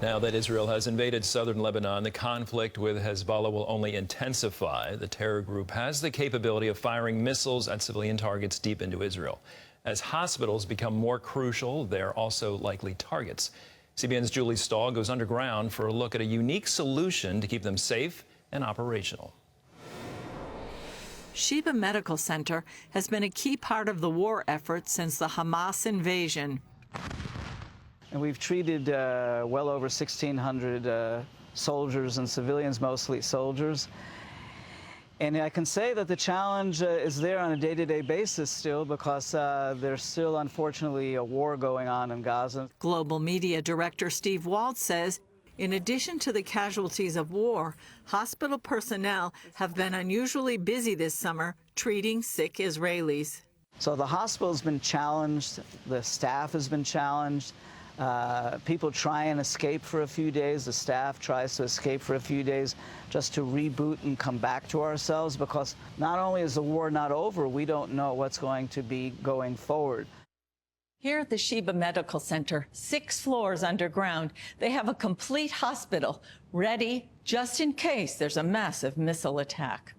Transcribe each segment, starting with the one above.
Now that Israel has invaded southern Lebanon, the conflict with Hezbollah will only intensify. The terror group has the capability of firing missiles at civilian targets deep into Israel. As hospitals become more crucial, they're also likely targets. CBN's Julie Stahl goes underground for a look at a unique solution to keep them safe and operational. Sheba Medical Center has been a key part of the war effort since the Hamas invasion. And we've treated well over 1,600 soldiers and civilians, mostly soldiers. And I can say that the challenge is there on a day-to-day basis still because there's still, unfortunately, a war going on in Gaza. Global Media Director Steve Waltz says, in addition to the casualties of war, hospital personnel have been unusually busy this summer treating sick Israelis. So the hospital's been challenged, the staff has been challenged. People try and escape for a few days. The staff tries to escape for a few days just to reboot and come back to ourselves because not only is the war not over, we don't know what's going to be going forward. Here at the Sheba Medical Center, 6 floors underground, they have a complete hospital ready just in case there's a massive missile attack.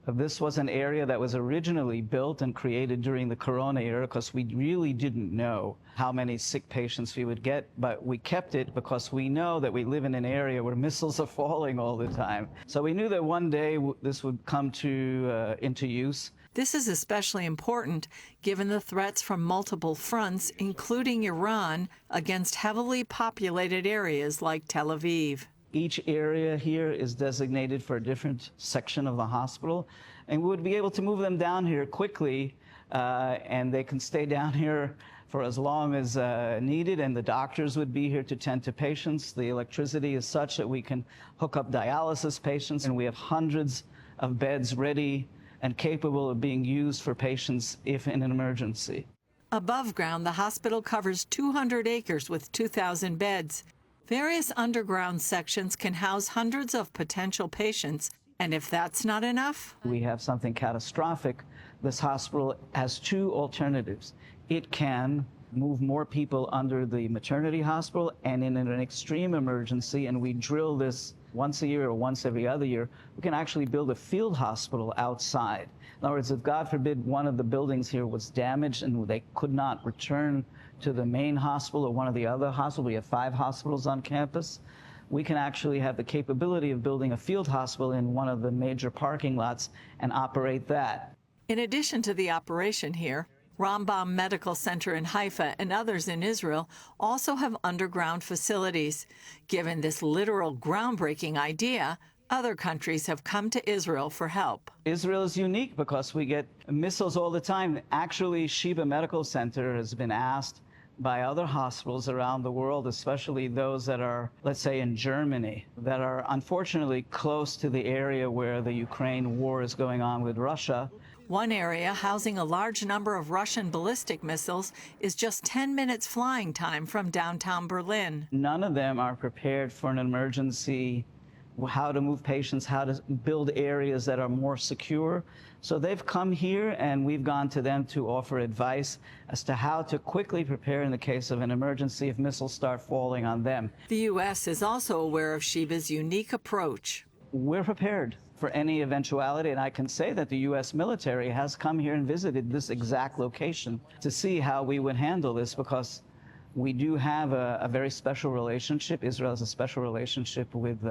This was an area that was originally built and created during the Corona era because we really didn't know how many sick patients we would get, but we kept it because we know that we live in an area where missiles are falling all the time. So we knew that one day this would come into use. This is especially important given the threats from multiple fronts, including Iran, against heavily populated areas like Tel Aviv. Each area here is designated for a different section of the hospital, and we would be able to move them down here quickly, and they can stay down here for as long as needed, and the doctors would be here to tend to patients. The electricity is such that we can hook up dialysis patients, and we have hundreds of beds ready and capable of being used for patients if in an emergency. Above ground, the hospital covers 200 acres with 2,000 beds. Various underground sections can house hundreds of potential patients, and if that's not enough, we have something catastrophic. This hospital has 2 alternatives. It can move more people under the maternity hospital, and in an extreme emergency, and we drill this once a year or once every other year, we can actually build a field hospital outside. In other words, if God forbid one of the buildings here was damaged and they could not return to the main hospital or one of the other hospitals, we have 5 hospitals on campus, we can actually have the capability of building a field hospital in one of the major parking lots and operate that. In addition to the operation here, Rambam Medical Center in Haifa and others in Israel also have underground facilities. Given this literal groundbreaking idea, other countries have come to Israel for help. Israel is unique because we get missiles all the time. Actually, Sheba Medical Center has been asked by other hospitals around the world, especially those that are, let's say, in Germany, that are unfortunately close to the area where the Ukraine war is going on with Russia. One area housing a large number of Russian ballistic missiles is just 10 minutes flying time from downtown Berlin. None of them are prepared for an emergency, how to move patients, how to build areas that are more secure. So they've come here and we've gone to them to offer advice as to how to quickly prepare in the case of an emergency if missiles start falling on them. The U.S. is also aware of Sheba's unique approach. We're prepared for any eventuality, and I can say that the U.S. military has come here and visited this exact location to see how we would handle this because we do have a very special relationship. Israel has a special relationship with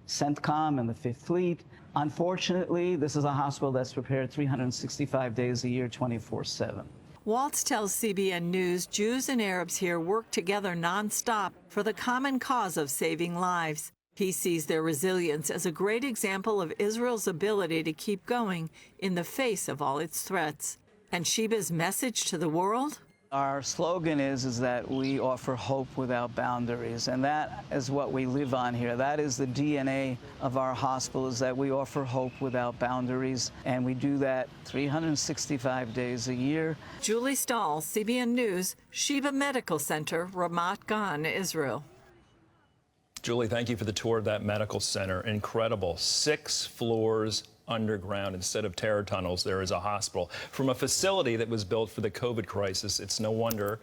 CENTCOM and the 5th Fleet. Unfortunately, this is a hospital that's prepared 365 days a year, 24/7. Waltz tells CBN News Jews and Arabs here work together nonstop for the common cause of saving lives. He sees their resilience as a great example of Israel's ability to keep going in the face of all its threats. And Sheba's message to the world? Our slogan is that we offer hope without boundaries, and that is what we live on here. That is the DNA of our hospital, is that we offer hope without boundaries, and we do that 365 days a year. Julie Stahl, CBN News, Sheba Medical Center, Ramat Gan, Israel. Julie, thank you for the tour of that medical center. Incredible. 6 floors underground. Instead of terror tunnels, there is a hospital. From a facility that was built for the COVID crisis, it's no wonder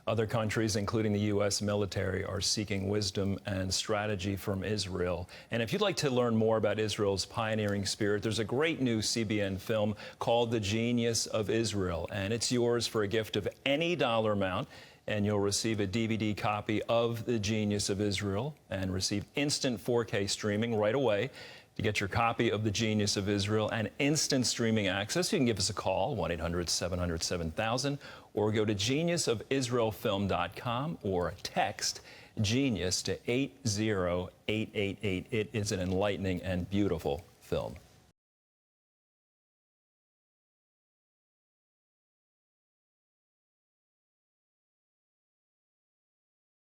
Other countries, including the U.S. military, are seeking wisdom and strategy from Israel. And if you'd like to learn more about Israel's pioneering spirit, there's a great new CBN film called The Genius of Israel, and it's yours for a gift of any dollar amount. And you'll receive a DVD copy of The Genius of Israel and receive instant 4K streaming right away. To get your copy of The Genius of Israel and instant streaming access, you can give us a call, 1-800-700-7000, or go to geniusofisraelfilm.com or text GENIUS to 80888. It is an enlightening and beautiful film.